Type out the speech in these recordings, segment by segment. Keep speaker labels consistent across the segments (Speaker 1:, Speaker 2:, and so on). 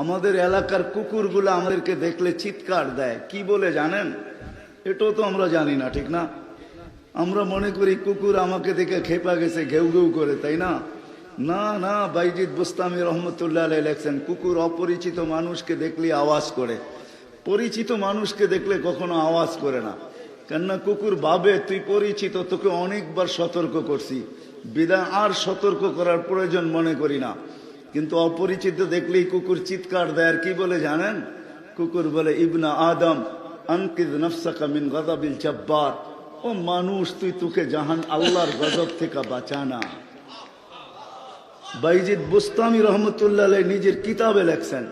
Speaker 1: আমাদের এলাকার কুকুরগুলো আমাদেরকে দেখলে চিৎকার দেয়, কি বলে জানেন? এটাও তো আমরা জানি না, ঠিক না? আমরা মনে করি কুকুর আমাকে দেখে খেপা গেছে, ঘেউ ঘেউ করে, তাই না? না না, বাইজিদ বুস্তামি রহমতুল্লাহ আলাইহি লেখছেন, কুকুর অপরিচিত মানুষকে দেখলে আওয়াজ করে, পরিচিত মানুষকে দেখলে কখনো আওয়াজ করে না। কেননা কুকুর ভাবে তুই পরিচিত, তোকে অনেকবার সতর্ক করছি, বিদায় আর সতর্ক করার প্রয়োজন মনে করি না। কিন্তু অপরিচিত দেখলেই কুকুর চিৎকার দেয়। আর কি বলে জানেন? কুকুর বলে, ইবনা আদম আনকিদ নফসাকা মিন গাযাবিল জব্বার, ও মানুষ তুই তোকে জাহান আল্লাহর গজব থেকে বাঁচানা। বাইজিদ বুস্তামি রহমতুল্লাহ আলাইহি নিজের কিতাবে লেখছেন,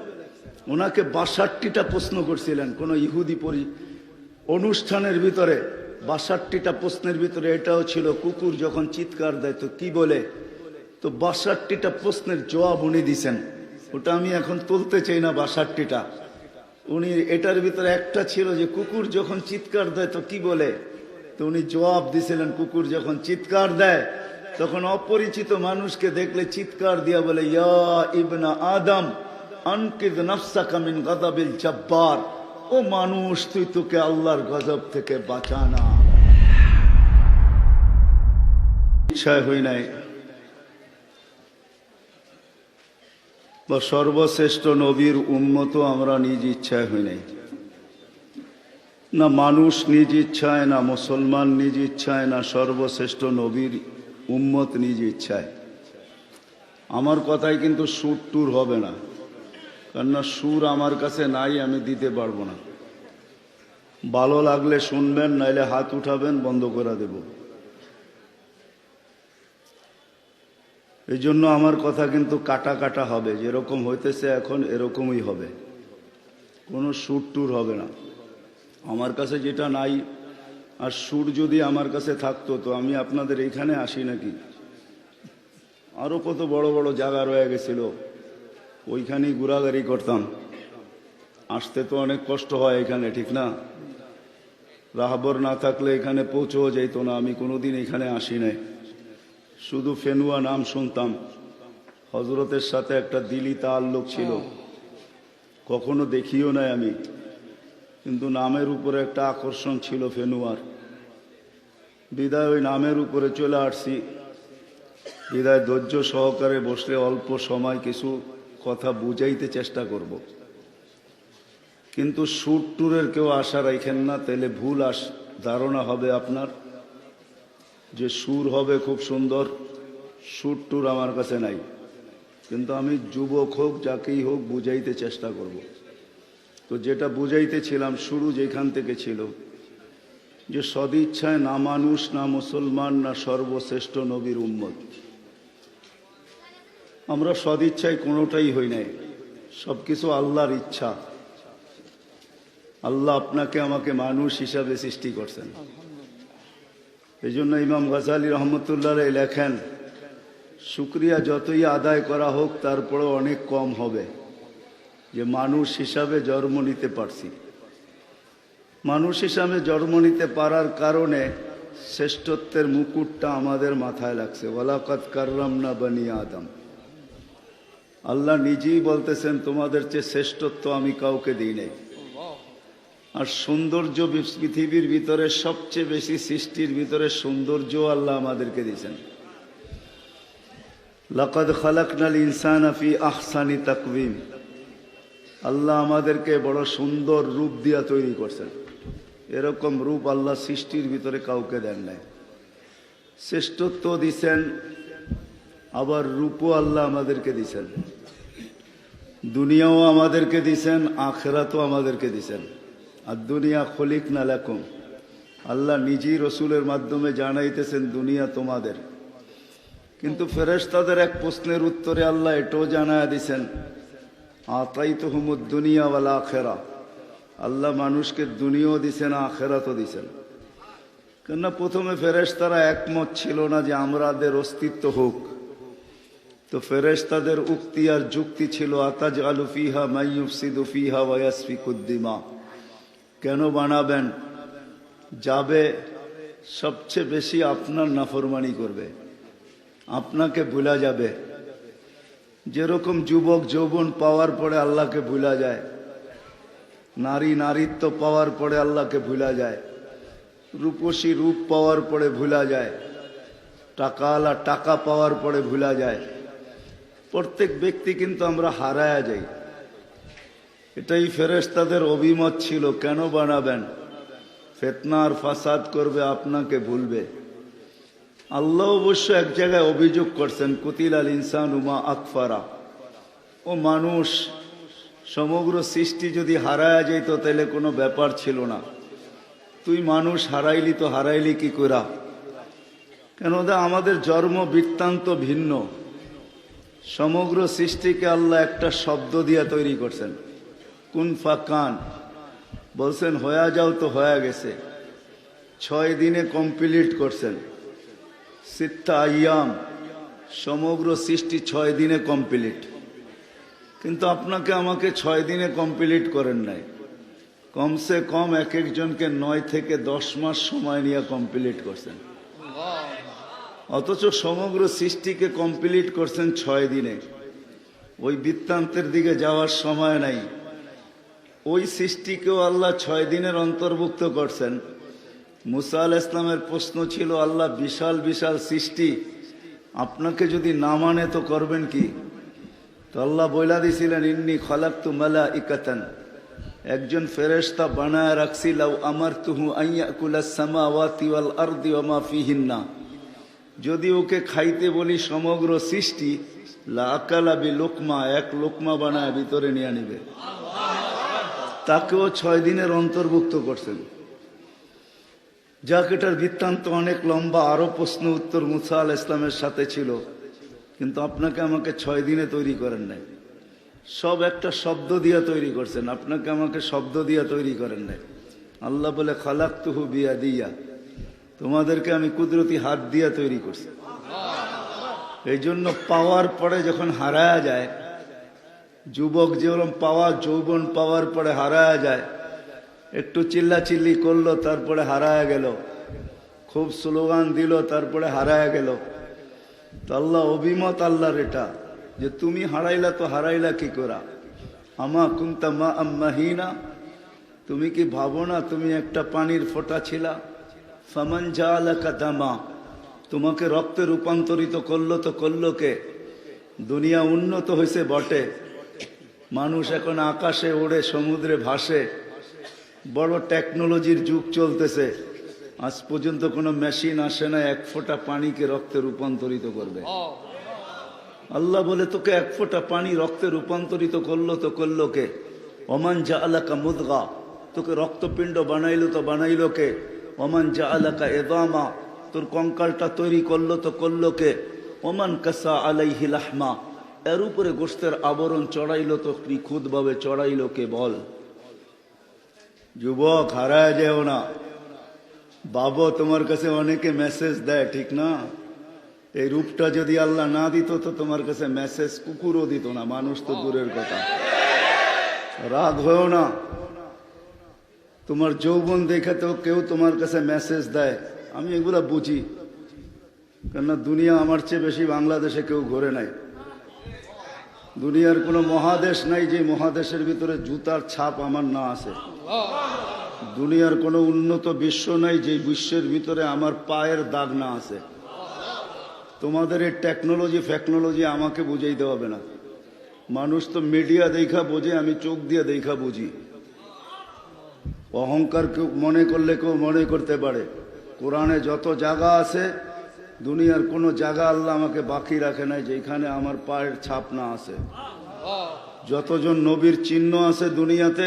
Speaker 1: ওনাকে ৬২টা প্রশ্ন করছিলেন কোন ইহুদি অনুষ্ঠানের ভিতরে। ৬২টা প্রশ্নের ভিতরে এটাও ছিল, কুকুর যখন চিৎকার দেয় তো কি বলে? তো ৬২টা প্রশ্নের জবাব উনি দিছেন। ওটা আমি এখন তুলতে চাই না ৬২টা। উনি এটার ভিতরে একটা ছিল যে কুকুর যখন চিৎকার দেয় তো কি বলে। তো উনি জবাব দিছিলেন, কুকুর যখন চিৎকার দেয় তখন অপরিচিত মানুষকে দেখলে চিৎকার দিয়া বলে, ইয়া ইবনা আদম আনকিদ নাফসাকা মিন গাযাবিল জব্বার, ও মানুষ তুই তোকে আল্লাহর গজব থেকে বাঁচানা। ইচ্ছায় হই নাই বা সর্বশ্রেষ্ঠ নবীর উম্মত আমরা নিজ ইচ্ছায় হই নাই, না মানুষ নিজ ইচ্ছায়, না মুসলমান নিজ ইচ্ছায়, না সর্বশ্রেষ্ঠ নবীর উম্মত নিজ ইচ্ছায়। আমার কথাই কিন্তু সুর টুর হবে না, কেননা সুর আমার কাছে নাই, আমি দিতে পারবো না। ভালো লাগলে শুনবেন, নাইলে হাত উঠাবেন, বন্ধ করে দেব। এই জন্য আমার কথা কিন্তু কাটা কাটা হবে, যেরকম হইতেছে এখন এরকমই হবে, কোনো সুর টুর হবে না। আমার কাছে যেটা নাই, আর সুর যদি আমার কাছে থাকতো তো আমি আপনাদের এইখানে আসি নাকি? আরো কত বড় বড় জায়গা রয়ে গেছিল, ওইখানেই ঘোরাঘুরি করতাম। আসতে তো অনেক কষ্ট হয় এখানে, ঠিক না? রাহবর না থাকলে এখানে পৌঁছেও যেত না। আমি কোনোদিন এখানে আসি নাই, শুধু ফেনুয়া নাম শুনতাম। হজরতের সাথে একটা দিলি তাল্লুক ছিল, কখনো দেখিও নাই আমি, কিন্তু নামের উপরে একটা আকর্ষণ ছিল ফেনুয়ার। বিদায় ওই নামের উপরে চলে আসছি। বিদায় ধৈর্য সহকারে বসলে অল্প সময় কিছু কথা বুঝাইতে চেষ্টা করব। কিন্তু সুর টুরের কেউ আশা রাখেন না, তাহলে ভুল ধারণা হবে আপনার যে সুর হবে খুব সুন্দর। সুর টুর আমার কাছে নাই, কিন্তু আমি যুবক হোক যাকেই হোক বুঝাইতে চেষ্টা করব। তো যেটা বুঝাইতেছিলাম শুরু যেখান থেকে ছিল, যে সদিচ্ছায় না মানুষ, না মুসলমান, না সর্বশ্রেষ্ঠ নবীর উম্মত। আমরা সদিচ্ছায় কোনোটাই হই নাই, সবকিছু আল্লাহর ইচ্ছা। আল্লাহ আপনাকে আমাকে মানুষ হিসাবে সৃষ্টি করছেন। এই জন্য ইমাম গাজালি রহমতুল্লাহ লেখেন, শুকরিয়া যতই আদায় করা হোক তারপরেও অনেক কম হবে যে মানুষ হিসাবে জন্ম নিতে পারছি। মানুষ হিসাবে জন্ম নিতে পারার কারণে শ্রেষ্ঠত্বের মুকুটটা আমাদের মাথায় লাগছে। ওয়ালাকাদ কাররামনা বনি আদম। আল্লাহ নিজেই বলতেছেন, তোমাদের চেয়ে শ্রেষ্ঠত্ব আমি কাউকে দিই নাই। আর সৌন্দর্য পৃথিবীর ভিতরে সবচেয়ে বেশি সৃষ্টির ভিতরে সৌন্দর্য আল্লাহ আমাদেরকে দিয়েছেন। লাকাদ খালাকনাল ইনসানা ফি আহসানি তাকওয়িম। আল্লাহ আমাদেরকে বড় সুন্দর রূপ দিয়া তৈরি করছেন। এরকম রূপ আল্লাহ সৃষ্টির ভিতরে কাউকে দেন নাই। শ্রেষ্ঠত্ব দিছেন, আবার রূপও আল্লাহ আমাদেরকে দিছেন। দুনিয়াও আমাদেরকে দিছেন, আখিরাতও আমাদেরকে দিছেন। আর দুনিয়া খলিকনা লাকুম, আল্লাহ নিজেই রসুলের মাধ্যমে জানাইতেছেন দুনিয়া তোমাদের। কিন্তু ফেরেশতাদের এক প্রশ্নের উত্তরে আল্লাহ এটাও জানায়া দিছেন, আতাইতুহুমুদ দুনিয়া ওয়াল আখিরা। আল্লাহ মানুষকে দুনিয়াও দিছেন, আখিরাতও দিছেন। কেননা প্রথমে ফেরেশতারা একমত ছিল না যে আমাদের অস্তিত্ব হোক। তো ফেরেশতাদের উক্তি আর যুক্তি ছিল, আতাজআলু ফিহা মান ইউফসিদু ফিহা ওয়া ইয়াসফিকুদ দিমা। কেন বানাবেন? যাবে সবচেয়ে বেশি আপনার নাফরমানি করবে, আপনাকে ভুলা যাবে। যেরকম যুবক যৌবন পাওয়ার পরে আল্লাহকে ভুলা যায়, নারী নারীত্ব পাওয়ার পরে আল্লাহকে ভুলা যায়, রূপসী রূপ পাওয়ার পরে ভুলা যায়, টাকাওয়ালা টাকা পাওয়ার পরে ভুলা যায়। প্রত্যেক ব্যক্তি কিন্তু আমরা হারায়া যাই। এটাই ফেরেশতাদের অভিমত ছিল, কেন বানাবেন? ফিতনা আর ফাসাদ করবে, আপনাকে ভুলবে। আল্লাহ অবশ্য এক জায়গায় অভিযোগ করছেন, কুতিলাল ইনসানু মা আকফারা, ও মানুষ, সমগ্র সৃষ্টি যদি হারায়া যেত তাহলে কোনো ব্যাপার ছিল না। তুই মানুষ হারাইলি তো হারাইলি কি করা? কেন আমাদের জন্ম বৃত্তান্ত ভিন্ন। সমগ্র সৃষ্টিকে আল্লাহ একটা শব্দ দিয়ে তৈরি করছেন, কুন ফাকান। বলছেন হয়ে যাও, তো হয়ে গেছে। 6 দিনে কমপ্লিট করছেন। সিত্তা আইয়াম, সমগ্র সৃষ্টি 6 দিনে কমপ্লিট। কিন্তু আপনাকে আমাকে 6 দিনে কমপ্লিট করেন নাই, কমসে কম এক একজনকে 9 থেকে 10 মাস সময় নিয়ে কমপ্লিট করছেন। অথচ সমগ্র সৃষ্টিকে কমপ্লিট করছেন 6 দিনে। ওই বৃত্তান্তের দিকে যাওয়ার সময় নাই। ওই সৃষ্টিকেও আল্লাহ 6 দিনের অন্তর্ভুক্ত করছেন। মুসা আলাইহিস সালামের প্রশ্ন ছিল, আল্লাহ বিশাল বিশাল সৃষ্টি, আপনাকে যদি না মানে তো করবেন কি? তো আল্লাহ বইলা দিয়েছিলেন, ইন্নী খালাকতু মালাইকাতান, একজন ফেরেশতা বানায় রাখছি, লাউ আমারতুহু আইয়াকুলাস সামাওয়াতি ওয়াল আরদি ওয়া মা ফিহিন্না, যদি ওকে খাইতে বলি সমগ্র সৃষ্টি, লা আকালা বি লোকমা, এক লোকমা বানায় ভিতরে নিয়ে নিবে। তাকেও 6 দিনের অন্তর্ভুক্ত করছেন। যাক, এটার বৃত্তান্ত অনেক লম্বা, আরো প্রশ্ন উত্তর মুসা আলাইহিস সালামের সাথে ছিল, কিন্তু আপনাকে আমাকে 6 দিনে তৈরি করেন নাই। সব একটা শব্দ দিয়ে তৈরি করছেন, আপনাকে আমাকে শব্দ দিয়ে তৈরি করেন নাই। আল্লাহ বলে খালাকতুহু বিয়াদিয়া, তোমাদেরকে আমি কুদরতি হাত দিয়ে তৈরি করছি। এই জন্য পাওয়ার পরে যখন হারায়া যায়, যুবক যেরকম যৌবন পাওয়ার পরে হারায়া যায়, একটু চিল্লাচিল্লি করলো তারপরে হারায়া গেল, খুব স্লোগান দিল তারপরে হারায়া গেল। তো আল্লাহ অভিমত আল্লাহর এটা, যে তুমি হারাইলা তো হারাইলা কি করা? আমা কুনতা মা আম্মাহিনা, তুমি কি ভাবো না তুমি একটা পানির ফোঁটা ছিলা? ফামান জাআলাকা দামা, তোমাকে রক্তে রূপান্তরিত করলো তো করলো কে? দুনিয়া উন্নত হয়েছে বটে, মানুষ এখন আকাশে ওড়ে, সমুদ্রে ভাসে, বড় টেকনোলজির যুগ চলতেছে। আজ পর্যন্ত কোনো মেশিন আসে না 1 ফোঁটা পানিকে রক্তে রূপান্তরিত করবে। আল্লাহ বলে, তোকে 1 ফোঁটা পানি রক্তে রূপান্তরিত করলো তো করলো কে? ওমান জাআলাকা মুদগা, তোকে রক্তপিণ্ড বানাইলো তো বানাইলো কে? ওমান জাআলাকা ইদামা, তোর কঙ্কালটা তৈরি করলো তো করলো কে? ওমান কাসা আলাইহি লাহমা, এর উপরে গোশতের আবরণ চড়াইলো তো নিখুঁত ভাবে চড়াইলো কে? বল। যুবক, হারায় যেও না। বাবা, তোমার কাছে অনেকে মেসেজ দেয়, ঠিক না? এই রূপটা যদি আল্লাহ না দিত তো তোমার কাছে মেসেজ কুকুরও দিত না, মানুষ তো দূরের কথা। রাগ হয়েও না। তোমার যৌবন দেখে তো কেউ তোমার কাছে মেসেজ দেয়, আমি এগুলা বুঝি, কেননা দুনিয়া আমার চেয়ে বেশি বাংলাদেশে কেউ ঘোরে নাই। দুনিয়ার কোনো মহাদেশ নাই যে মহাদেশের ভিতরে জুতার ছাপ আমার না আছে। দুনিয়ার কোনো উন্নত বিশ্ব নাই যে বিশ্বের ভিতরে আমার পায়ের দাগ না আছে। তোমাদের এই টেকনোলজি আমাকে বুঝাইতে হবে না। মানুষ তো মিডিয়া দেখা বোঝে, আমি চোখ দিয়ে দেখা বুঝি। অহংকার কেউ মনে করলে কেউ মনে করতে পারে। কোরআনে যত জায়গা আছে, দুনিয়ার কোনো জায়গা আল্লাহ আমাকে বাকি রাখে নাই যেখানে আমার পায়ের ছাপ না আছে। যতজন নবীর চিহ্ন আছে দুনিয়াতে,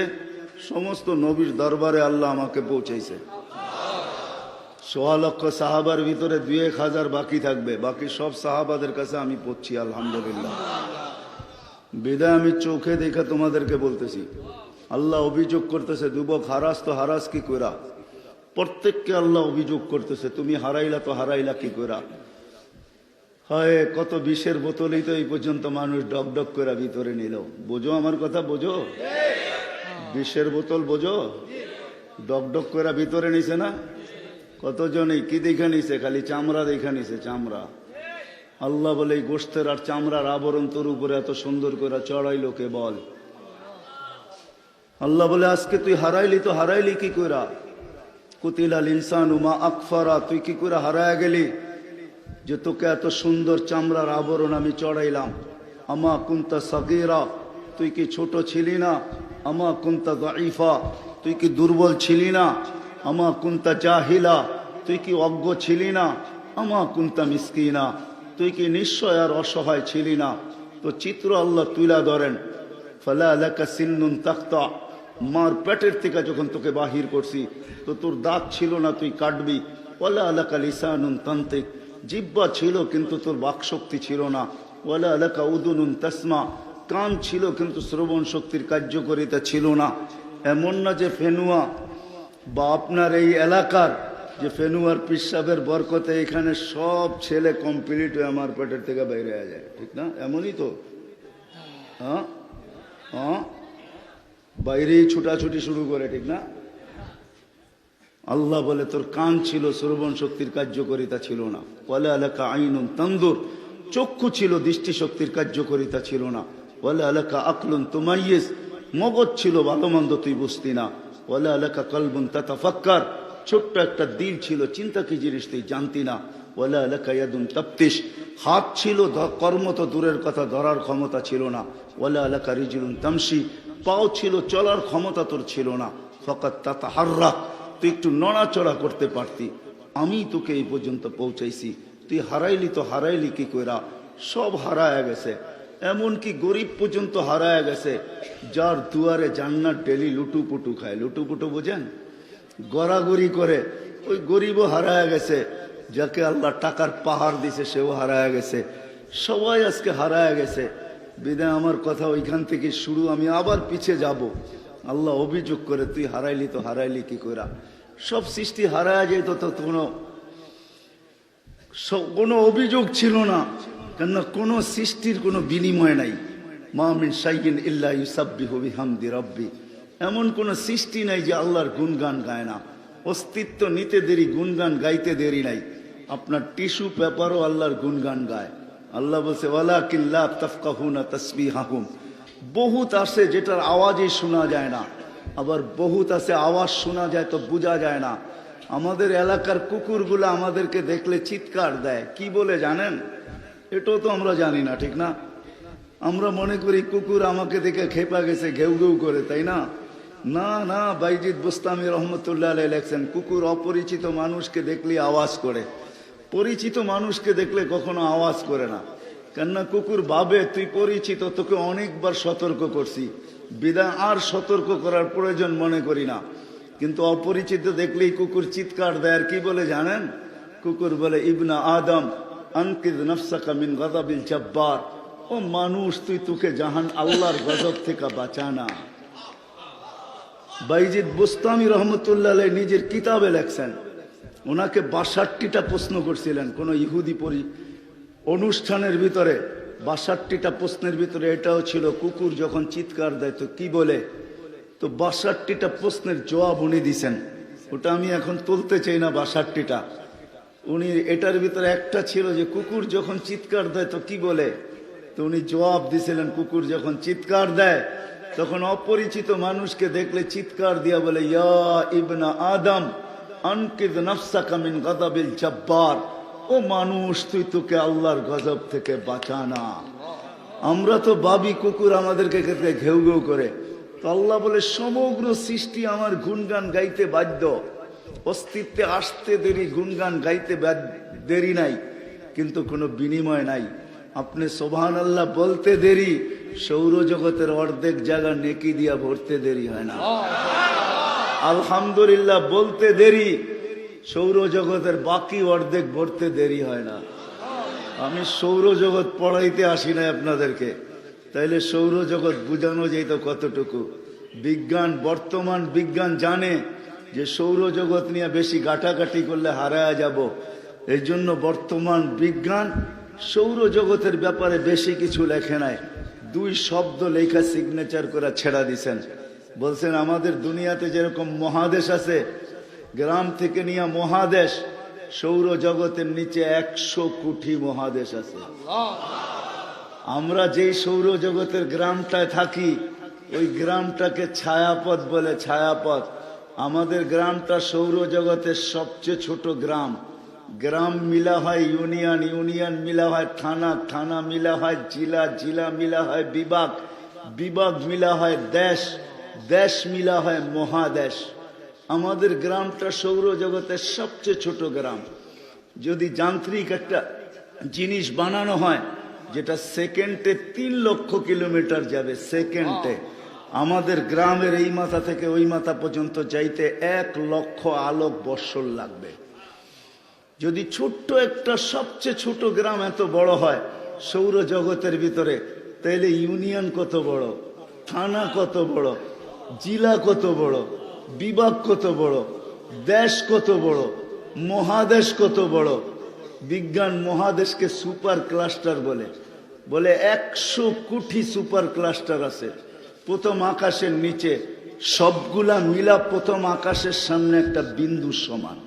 Speaker 1: সমস্ত নবীর দরবারে আল্লাহ আমাকে পৌঁছাইছে। 1.25 লক্ষ সাহাবার ভিতরে 2-1 হাজার বাকি থাকবে, বাকি সব সাহাবাদের কাছে আমি পৌঁছি আলহামদুলিল্লাহ। বিদায় আমি চোখে দেখে তোমাদেরকে বলতেছি। আল্লাহ অভিযোগ করতেছে, যুবক হারাস তো হারাস কি কইরা? প্রত্যেককে আল্লাহ অভিযোগ করতেছে, তুমি হারাইলা তো হারাইলা কি কইরা? হয় কত বিষের বোতলই তো এই পর্যন্ত মানুষ ডক ডক করে ভিতরে নিল। বোঝো আমার কথা, বোঝো? বিষের বোতল বোঝো? ডক ডক করে ভিতরে নিছে না? কতজনই কি দেখা নিছে? খালি চামড়া দেখা নিছে, চামড়া। আল্লাহ বলে এই গোশতের আর চামড়ার আবরণ তোর উপরে এত সুন্দর করে চড়াইলো কে বল? আল্লাহ বলে আজকে তুই হারাইলি, তো হারাইলি কি কইরা? কুতিলাল ইনসানু মা আকফারা, তুই কি করে হারায় গেলি যে তোকে এত সুন্দর চামড়ার আবরণ আমি চড়াইলাম? আমা কুনতা সাগীরা, তুই কি ছোট ছিলি না? আমা কুনতা দাঈফা, তুই কি দুর্বল ছিলি না? আমা কুনতা জাহিলা, তুই কি অজ্ঞ ছিলি না? আমা কুনতা মিসকিনা, তুই কি নিশ্চয় আর অসহায় ছিলি না? তো চিত্র আল্লাহ তুলা ধরেন, ফালা লাকা সিন্নুন তাক্তা, মার পেটের থেকে যখন তোকে বাহির করছি তো তোর দাঁত ছিল না, তুই কাটবি। ওয়ালা লাকা লিসানুন তান্তিক, জিহ্বা ছিল কিন্তু তোর বাকশক্তি ছিল না। ওয়ালা লাকা উদুনুন তাসমা, কান ছিল কিন্তু শ্রবণ শক্তির কার্যকারিতা ছিল না। এমন না যে ফেনুয়া বা আপনার এই এলাকার যে ফেনুয়ার পিসাবের বরকতে এখানে সব ছেলে কমপ্লিট হয়ে আমার পেটের থেকে বাইরে হয়ে যায়, ঠিক না? এমনই তো, হ্যাঁ হ্যাঁ, বাইরেই ছুটাছুটি শুরু করে, ঠিক না? আল্লাহ বলে তোর কান ছিল, শ্রবণ শক্তির কার্যকারিতা ছিল না। ওয়ালা আলাকা আইনুন তানদুর, চক্ষু ছিল, দৃষ্টি শক্তির কার্যকারিতা ছিল না। ওয়ালা আলাকা আকলুন তুমাইয়িজ, মগজ ছিল, ভালো মন্দ তুই বুঝতি না। ওয়ালা আলাকা কলবুন তাতাফাক্কার, ছোট্ট একটা দিল ছিল, চিন্তা কি জিনিস তুই জানতি না। ওয়ালা আলাকা ইয়াদুন তাফতিশ, হাত ছিল, কর্ম তো দূরের কথা, ধরার ক্ষমতা ছিল না। ওয়ালা আলাকা রিজলুন তামশি, পাও ছিল, চলার ক্ষমতা তোর ছিল না। ফাকাত তাতাহাররাক, তুই একটু নড়াচড়া করতে পারতি। আমি তোকে এই পর্যন্ত পৌঁছাইছি, তুই হারাইলি, তো হারাইলি কি কইরা? সব হারায় গেছে, এমনকি গরিব পর্যন্ত হারায় গেছে, যার দুয়ারে জান্নাত ডেলি লুটুপুটু খায়। লুটুপুটু বোঝেন? গড়াগড়ি করে, ওই গরিবও হারায় গেছে। যাকে আল্লাহ টাকার পাহাড় দিছে সেও হারায় গেছে। সবাই আজকে হারায় গেছে। বিদায় আমার কথা ওইখান থেকে শুরু, আমি আবার পিছিয়ে যাব। আল্লাহ অভিযোগ করে তুই হারাইলি, তো হারাইলি কি কইরা? সব সৃষ্টি হারায় যেত তো কোনো অভিযোগ ছিল না, কেননা কোনো সৃষ্টির কোনো বিনিময় নাই। মা মিন শাইইন ইল্লা ইউসাব্বিহু বিহামদি রাব্বি, এমন কোন সৃষ্টি নাই যে আল্লাহর গুণগান গায় না। অস্তিত্ব নিতে দেরি, গুণগান গাইতে দেরি নাই। আপনার টিস্যু পেপারও আল্লাহর গুণগান গায়। আল্লাহ বলছে ওয়ালাকিন লা তাফকাহুনা তাসবিহাহুম, বহুত আছে যেটার আওয়াজই শোনা যায় না, আবার বহুত আছে আওয়াজ শোনা যায় তো বোঝা যায় না। আমাদের এলাকার কুকুরগুলো আমাদেরকে দেখলে চিৎকার দেয়, কি বলে জানেন? এটাও তো আমরা জানি না, ঠিক না? আমরা মনে করি কুকুর আমাকে দেখে খেপা গেছে, ঘেউ ঘেউ করে, তাই না? না না, বাইজিদ বুস্তামি রহমতুল্লাহ আলাইহি লেখছেন, কুকুর অপরিচিত মানুষকে দেখলে আওয়াজ করে, পরিচিত মানুষকে দেখলে কখনো আওয়াজ করে না। কেননা কুকুর ভাবে তুই পরিচিত, তোকে অনেকবার সতর্ক করছি, বিদায় আর সতর্ক করার প্রয়োজন মনে করি না। কিন্তু অপরিচিত দেখলেই কুকুর চিৎকার দেয়। আর কি বলে জানেন? কুকুর বলে ইবনা আদম আনকিদ নফসাকা মিন গাযাবিল জাব্বার, ও মানুষ তুই তোকে জাহান আল্লাহর গজব থেকে বাঁচানা। বাইজিদ বুস্তামি রহমতুল্লাহ আলাইহি নিজের কিতাবে লেখছেন, ওনাকে ৬২টা প্রশ্ন করছিলেন কোন ইহুদি অনুষ্ঠানের ভিতরে। ৬২টা প্রশ্নের ভিতরে এটাও ছিল, কুকুর যখন চিৎকার দেয় তো কি বলে? তো ৬২টা প্রশ্নের জবাব উনি দিছেন। ওটা আমি এখন তুলতে চাই না ৬২টা। উনি এটার ভিতরে একটা ছিল যে কুকুর যখন চিৎকার দেয় তো কি বলে? তো উনি জবাব দিছিলেন, কুকুর যখন চিৎকার দেয় তখন অপরিচিত মানুষকে দেখলে চিৎকার দিয়া বলে ইয়া ইবনা আদম আনকিদ নাফসাকা মিন গাযাবিল জাব্বার, ও মানুষ তুই তোকে আল্লাহর গজব থেকে বাঁচানা। আমরা তো ভাবি কুকুর আমাদেরকে ঘেউ ঘেউ করে, তো আল্লাহ বলে সমগ্র সৃষ্টি আমার গুণগান গাইতে বাধ্য। অস্তিত্বে আসতে দেরি, গুণগান গাইতে দেরি নাই, কিন্তু কোনো বিনিময় নাই। আপনি সুবহানাল্লাহ বলতে দেরি, সৌরজগতের অর্ধেক জায়গা নেকি দিয়া ভরতে দেরি হয় না। আলহামদুলিল্লাহ বলতে দেরি, সৌরজগতের বাকি অর্ধেক ভরতে দেরি হয় না। আমি সৌরজগৎ পড়াইতে আসি না আপনাদেরকে, তাইলে সৌরজগৎ বুঝানো যেত কতটুকু। বিজ্ঞান, বর্তমান বিজ্ঞান জানে যে সৌরজগৎ নিয়ে বেশি গাটাগাটি করলে হারায়া যাব। এই জন্য বর্তমান বিজ্ঞান সৌরজগতের ব্যাপারে বেশি কিছু লেখে নাই, 2 শব্দ লেখা সিগনেচার করে ছেড়া দিছেন। বলছেন আমাদের দুনিয়াতে যেরকম মহাদেশ আছে, গ্রাম থেকে নিয়ে মহাদেশ, সৌরজগতের নিচে 100 কোটি মহাদেশ আছে। আমরা যেই সৌরজগতের গ্রামটায় থাকি ওই গ্রামটাকে ছায়াপথ বলে, ছায়াপথ। আমাদের গ্রামটা সৌরজগতের সবচেয়ে ছোট গ্রাম। গ্রাম মিলা হয় ইউনিয়ন, ইউনিয়ন মিলা হয় থানা, থানা মিলা হয় জেলা, জেলা মিলা হয় বিভাগ, বিভাগ মিলা হয় দেশ, দেশ মিলা হয় মহাদেশ। আমাদের গ্রামটা সৌরজগতের সবচেয়ে ছোট গ্রাম। যদি যান্ত্রিক একটা জিনিস বানানো হয় যেটা সেকেন্ডে 3 লক্ষ কিলোমিটার যাবে, সেকেন্ডে, আমাদের গ্রামের এই মাথা থেকে ওই মাথা পর্যন্ত যাইতে 1 লক্ষ আলোক বৎসর লাগবে। যদি ছোট্ট একটা সবচেয়ে ছোট গ্রাম এত বড় হয় সৌরজগতের ভিতরে, তাহলে ইউনিয়ন কত বড়, থানা কত বড়, জেলা কত বড়, বিভাগ কত বড়, দেশ কত বড়, মহাদেশ কত বড়। বিজ্ঞান মহাদেশকে সুপার ক্লাস্টার বলে, বলে 100 কোটি সুপার ক্লাস্টার আছে প্রথম আকাশের নিচে। সবগুলা মিলা প্রথম আকাশের সামনে একটা বিন্দু সমান।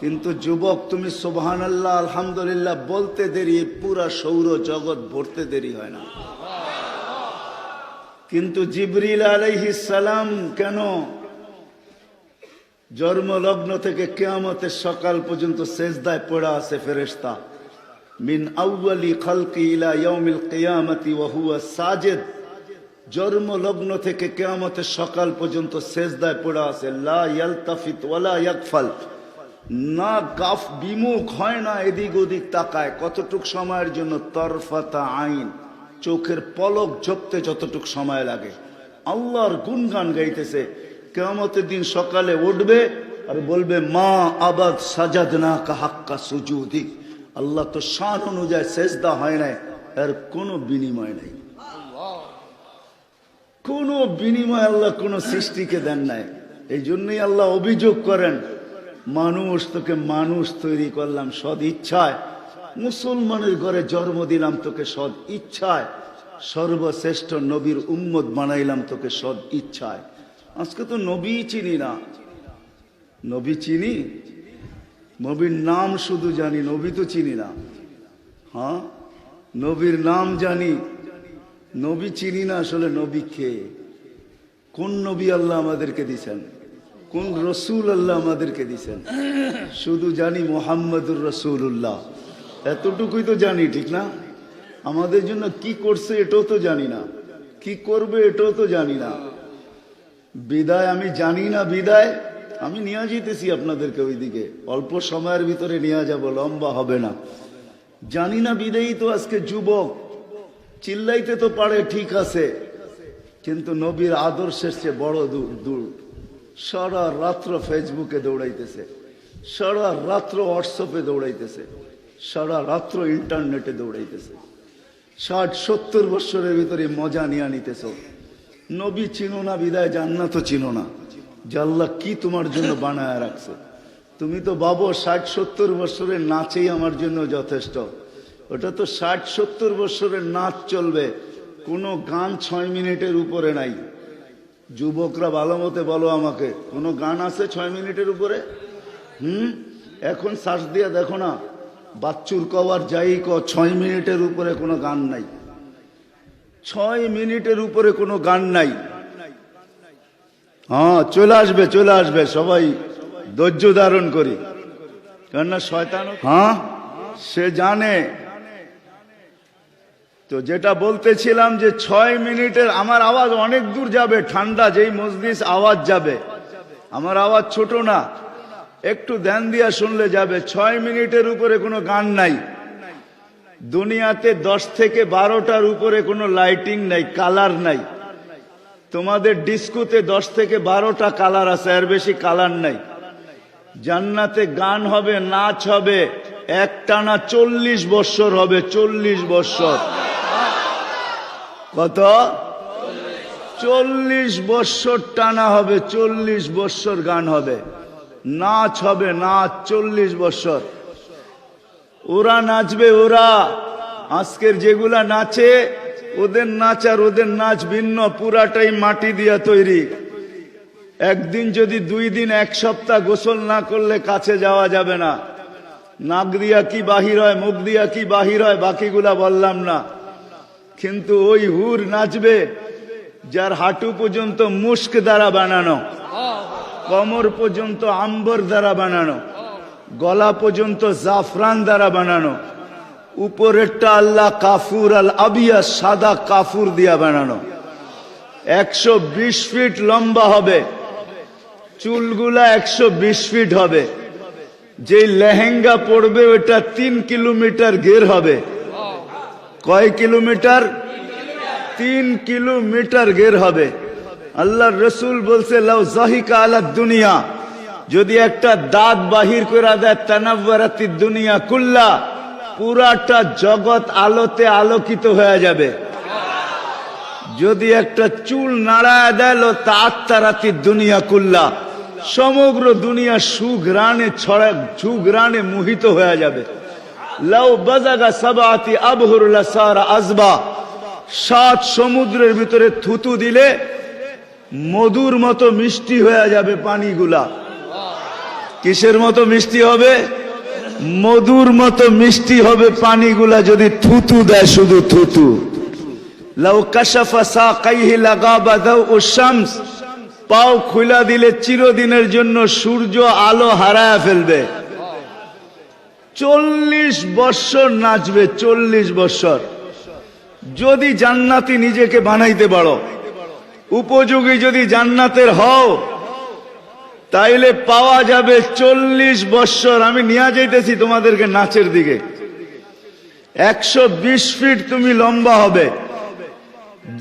Speaker 1: কিন্তু যুবক, তুমি সুবহানাল্লাহ আলহামদুলিল্লাহ বলতে দেরি, পুরা সৌর জগৎ ভরতে দেরি হয় না। কিন্তু জিবরিল আলাইহিস সালাম কেন জন্মলগ্ন থেকে কিয়ামতের সকাল পর্যন্ত সেজদায় পড়া আছে ফেরেশতা? মিন আউয়ালি খালকি ইলা ইয়াউমিল কিয়ামতি ওয়া হুয়া সাজিদ। জন্মলগ্ন থেকে কিয়ামতের সকাল পর্যন্ত সেজদায় পড়া আছে। লা ইয়ালতাফিত ওয়ালা ইয়াগফাল, না গাফ বিমুখ হয় না, এদিক ওদিক তাকায়। কতটুক সময়ের জন্য? তরফাতা আইন, চোখের পলক ঝপতে যতটুক সময় লাগে। আল্লাহর গুণগান গাইতেছে। কিয়ামতের দিন সকালে উঠবে আর বলবে, মা আবাদ সাজাদনা কা হাক্কা সুজুদি। আল্লাহ তো শান অনুযায়ী সেজদা হয় নাই, এর কোনো বিনিময় নাই। কোন বিনিময় আল্লাহ কোন সৃষ্টিকে দেন নাই। এই জন্যই আল্লাহ অভিযোগ করেন, মানুষ, তোকে মানুষ তৈরি করলাম সদ ইচ্ছায়, মুসলমানের ঘরে জন্ম দিলাম তোকে সদ ইচ্ছায়, সর্বশ্রেষ্ঠ নবীর উম্মত বানাইলাম তোকে সদ ইচ্ছায়। আজকে তো নবী চিনি না। নবী চিনি, নবীর নাম শুধু জানি, নবী তো চিনি না। হ্যাঁ, নবীর নাম জানি, নবী চিনি না। আসলে নবী কে, কোন নবী আল্লাহ আমাদেরকে দিছেন, কোন রসুল আল্লাহ আমাদেরকে দিছেন? শুধু জানি মুহাম্মদুর রাসূলুল্লাহ, এতটুকুই তো জানি, ঠিক না? আমাদের জন্য কি করছে এটাও তো জানি না, কি করবে এটাও তো জানি না। বিদায় আমি জানি না। বিদায় আমি নিয়ে যেতেছি আপনাদেরকে ওইদিকে, অল্প সময়ের ভিতরে নিয়ে যাব, লম্বা হবে না। জানি না বিদায়ী তো আজকে যুবক চিল্লাইতে তো পারে, ঠিক আছে, কিন্তু নবীর আদর্শের চেয়ে বড় দূর। সারা রাত্র ফেসবুকে দৌড়াইতেছে, সারা রাত্র হোয়াটসঅ্যাপে দৌড়াইতেছে, সারা রাত্র ইন্টারনেটে দৌড়াইতেছে। 60-70 বছরের ভিতরে মজা নিয়ে নিতেছ। নবী চিনো না বিদায় জান্নাতও চিনো না, যে আল্লাহ কি তোমার জন্য বানায় রাখছে। তুমি তো ভাবো 60-70 বছরের নাচেই আমার জন্য যথেষ্ট। ওটা তো 60-70 বছরের নাচ চলবে, কোনো গান 6 মিনিটের উপরে নাই। যুবকরা ভালো মতে বলো আমাকে, কোনো গান আছে 6 মিনিটের উপরে? এখন শ্বাস দিয়ে দেখো না, বাচ্চুর কওয়ার যাই ক, 6 মিনিটের উপরে কোনো গান নাই। 6 মিনিটের উপরে কোনো গান নাই। হ্যাঁ, চলে আসবে, চলে আসবে, সবাই ধৈর্য ধারণ করি, কেননা শয়তান, হ্যাঁ সে জানে। তো যেটা বলতেছিলাম যে 6 মিনিটের আমার আওয়াজ অনেক দূর যাবে, ঠান্ডা যেই মজলিস আওয়াজ যাবে, আমার আওয়াজ ছোট না, একটু ধ্যান দিয়া শুনলে যাবে। 6 মিনিটের উপরে কোনো গান নাই। দুনিয়াতে 10 থেকে 12টার উপরে কোনো লাইটিং নাই, কালার নাই। তোমাদের ডিস্কোতে 10 থেকে 12টা কালার আছে, এর বেশি কালার নাই। জান্নাতে গান হবে, নাচ হবে, একটানা 40 বৎসর হবে। 40 বৎসর। কত? 40 বৎসর টানা হবে, 40 বৎসর গান হবে, নাচ হবে, নাচ 40 বৎসর। ওরা নাচবে, ওরা আজকের যেগুলা নাচে, ওদের নাচ আর ওদের নাচ ভিন্ন, পুরাটাই মাটি দিয়া তৈরি। একদিন যদি 2 দিন 1 সপ্তাহ গোসল না করলে কাছে যাওয়া যাবে না। নাক দিয়া কি বাহির হয়, মুখ দিয়া কি বাহির হয়, বাকিগুলা বললাম না। কিন্তু ওই হুর নাচবে যার হাঁটু পর্যন্ত মুস্ক দ্বারা বানানো, কোমর পর্যন্ত আম্বর দ্বারা বানানো, গলা পর্যন্ত জাফরান দ্বারা বানানো, উপরেরটা আল্লাহ কাফুর আল আবিয়া সাদা কাফুর দিয়া বানানো। 120 ফিট লম্বা হবে, চুলগুলা 120 ফিট হবে। যে লেহেঙ্গা পড়বে ওটা 3 কিলোমিটার ঘের হবে। কয় কিলোমিটার? 3 কিলোমিটার ঘের হবে। আল্লাহর রসুল বলছে লাউ জাহিকা আলা দুনিয়া, যদি একটা দাঁত বাহির করে দেয় তানাওয়ারাতিদ দুনিয়া কুল্লা, পুরাটা জগৎ আলোতে আলোকিত হয়ে যাবে। যদি একটা চুল নাড়ায় দেয় লো তাআত্তারাতিদ দুনিয়া কুল্লা, সমগ্র দুনিয়া সুঘ্রাণে ছড়া, সুঘ্রাণে মোহিত হয়ে যাবে। লাউ বাজাগা সাবাতি আবহুর লাসারা আজবা, 7 সমুদ্রের ভিতরে থুতু দিলে মধুর মতো মিষ্টি হয়ে যাবে পানিগুলা। কিসের মতো মিষ্টি হবে? মধুর মতো মিষ্টি হবে পানিগুলা যদি থুতু দেয়, শুধু থুতু। লাউ কাশাফা সাকাইহি লাগাবা দাউ শামস, পাও খুলা দিলে চিরদিনের জন্য সূর্য আলো হারায় ফেলবে। 40 বছর নাচবে, 40 বছর। যদি জান্নাতি নিজেকে বানাইতে পারো, উপযোগী যদি জান্নাতের হও, তাইলে পাওয়া যাবে 40 বছর। আমি নিয়ে যাইতেছি তোমাদেরকে নাচের দিকে। 120 ফিট তুমি লম্বা হবে,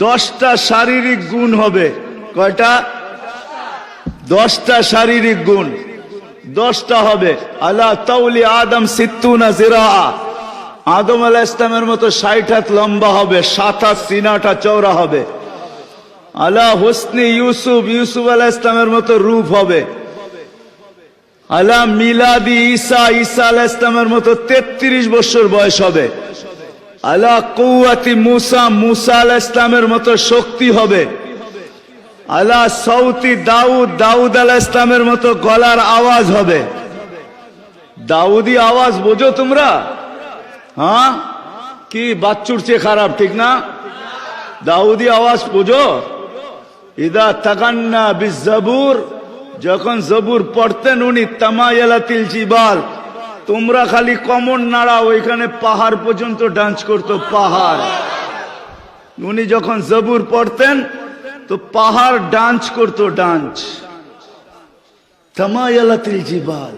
Speaker 1: 10টা শারীরিক গুণ হবে। কয়টা? 10টা শারীরিক গুণ, 10টা হবে। আলা তাউলি আদম 60 জিরা, আদম আলাইহিস সালামের মতো 60 হাত লম্বা হবে, 7 হাত সিনাটা চওড়া হবে। আলা হুসনি ইউসুফ, ইউসুফ আলাইহিস সালামের মতো রূপ হবে। আলা মিলাদি ঈসা, ঈসা আলাইহিস সালামের মতো 33 বছর বয়স হবে। আলা কুওয়াতি মুসা, মুসা আলাইহিস সালামের মতো শক্তি হবে। আলা সাউতি দাউদ, দাউদ আলাইহিস সালামের মতো গলার আওয়াজ হবে। দাউদি আওয়াজ বোঝো তোমরা? হ্যাঁ, কি বাচ্চুর চেয়ে খারাপ, ঠিক না? দাউদি আওয়াজ বোঝো? ইদা তাগান্না বিজ্জাবুর, যখন জবুর পড়তেন উনি, তামায়ালাতিল জিবাল, তোমরা খালি কমন নাড়া, ওইখানে পাহাড় পর্যন্ত ডান্স করতো, পাহাড়। উনি যখন জবুর পড়তেন তো পাহাড় ডান্স করতো, ডান্স। তামায়ালাতিল জিবাল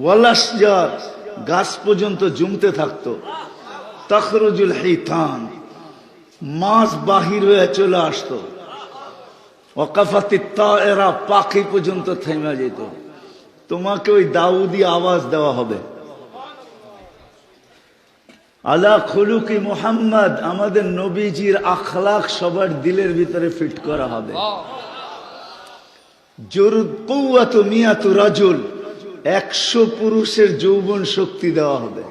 Speaker 1: ওয়ালাশজার, গাছ পর্যন্ত জমতে থাকতো। তখরুজুল হিতান, মাছ বাহির হয়ে চলে আসতো। ওয়াকাফাতিত তায়রা, পাখি পর্যন্ত থেমে যেত। তোমাকে ওই দাউদি আওয়াজ দেওয়া হবে। আলা খুলুকি মুহাম্মদ, আমাদের নবীজির আখলাক সবার দিলের ভিতরে ফিট করা হবে। জুরুদ কুওয়াতু মিয়াতু রাজুল, 100 পুরুষের যৌবন শক্তি দেওয়া হবে।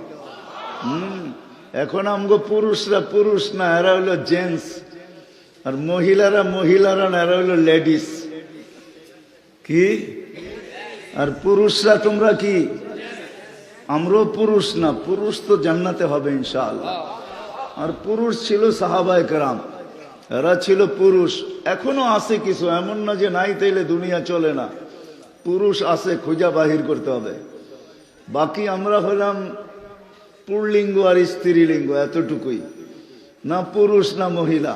Speaker 1: এখন আমগো পুরুষরা পুরুষ না, এরা হলো জেন্টস। আর মহিলারা মহিলারা না, এরা হলো লেডিস। কি? আর পুরুষরা তোমরা কি? আমরাও পুরুষ না, পুরুষ তো জান্নাতে হবে ইনশাআল্লাহ। আর পুরুষ ছিল সাহাবায়ে কেরাম, এরা ছিল পুরুষ। এখনো আছে কিছু, এমন না যে নাই, তাইলে দুনিয়া চলে না। পুরুষ আছে, খুঁজা বাহির করতে হবে। বাকি আমরা হলাম পুরলিঙ্গ আর স্ত্রীলিঙ্গ, এতটুকুই, না পুরুষ না মহিলা।